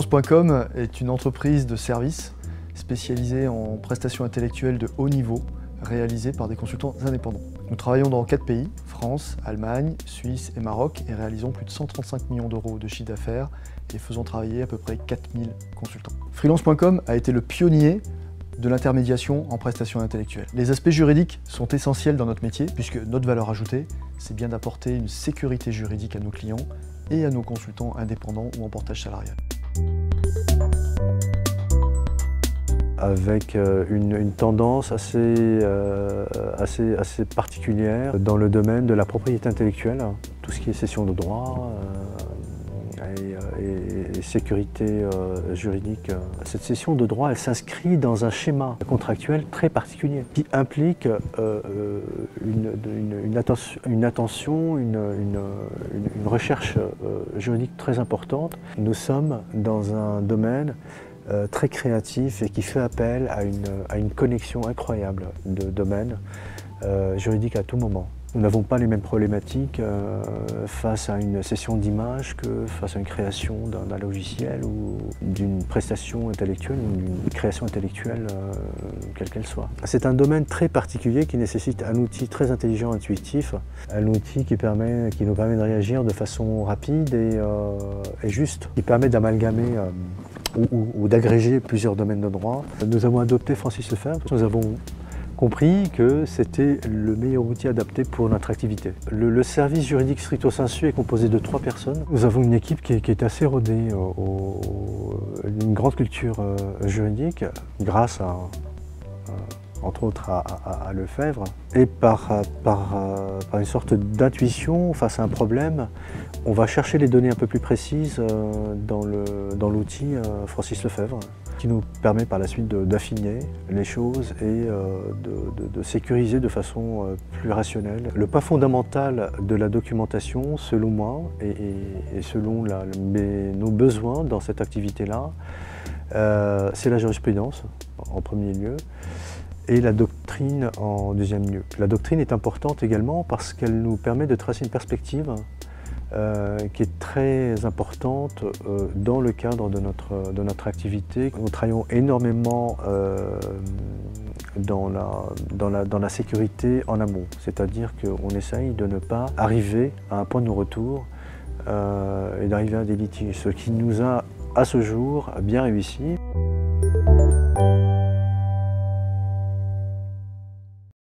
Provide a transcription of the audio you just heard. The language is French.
Freelance.com est une entreprise de services spécialisée en prestations intellectuelles de haut niveau réalisées par des consultants indépendants. Nous travaillons dans 4 pays, France, Allemagne, Suisse et Maroc, et réalisons plus de 135 millions d'euros de chiffre d'affaires et faisons travailler à peu près 4000 consultants. Freelance.com a été le pionnier de l'intermédiation en prestations intellectuelles. Les aspects juridiques sont essentiels dans notre métier puisque notre valeur ajoutée, c'est bien d'apporter une sécurité juridique à nos clients et à nos consultants indépendants ou en portage salarial. Avec une tendance assez particulière dans le domaine de la propriété intellectuelle, tout ce qui est cession de droit et sécurité juridique. Cette cession de droit, elle s'inscrit dans un schéma contractuel très particulier qui implique une attention, une recherche juridique très importante. Nous sommes dans un domaine très créatif et qui fait appel à une connexion incroyable de domaines juridiques à tout moment. Nous n'avons pas les mêmes problématiques face à une session d'image que face à une création d'un logiciel ou d'une prestation intellectuelle ou d'une création intellectuelle quelle qu'elle soit. C'est un domaine très particulier qui nécessite un outil très intelligent, intuitif, un outil qui nous permet de réagir de façon rapide et juste, qui permet d'amalgamer ou d'agréger plusieurs domaines de droit. Nous avons adopté Francis Lefebvre. Nous avons compris que c'était le meilleur outil adapté pour notre activité. Le service juridique stricto sensu est composé de 3 personnes. Nous avons une équipe qui est assez rodée, une grande culture juridique, grâce entre autres à Lefebvre, et par une sorte d'intuition face à un problème, on va chercher les données un peu plus précises dans l'outil Francis Lefebvre, qui nous permet par la suite d'affiner les choses et de sécuriser de façon plus rationnelle. Le point fondamental de la documentation, selon moi, et selon nos besoins dans cette activité-là, c'est la jurisprudence en premier lieu, et la doctrine en deuxième lieu. La doctrine est importante également parce qu'elle nous permet de tracer une perspective qui est très importante dans le cadre de notre activité. Nous travaillons énormément dans la sécurité en amont, c'est-à-dire qu'on essaye de ne pas arriver à un point de non-retour et d'arriver à des litiges, ce qui nous a à ce jour bien réussi.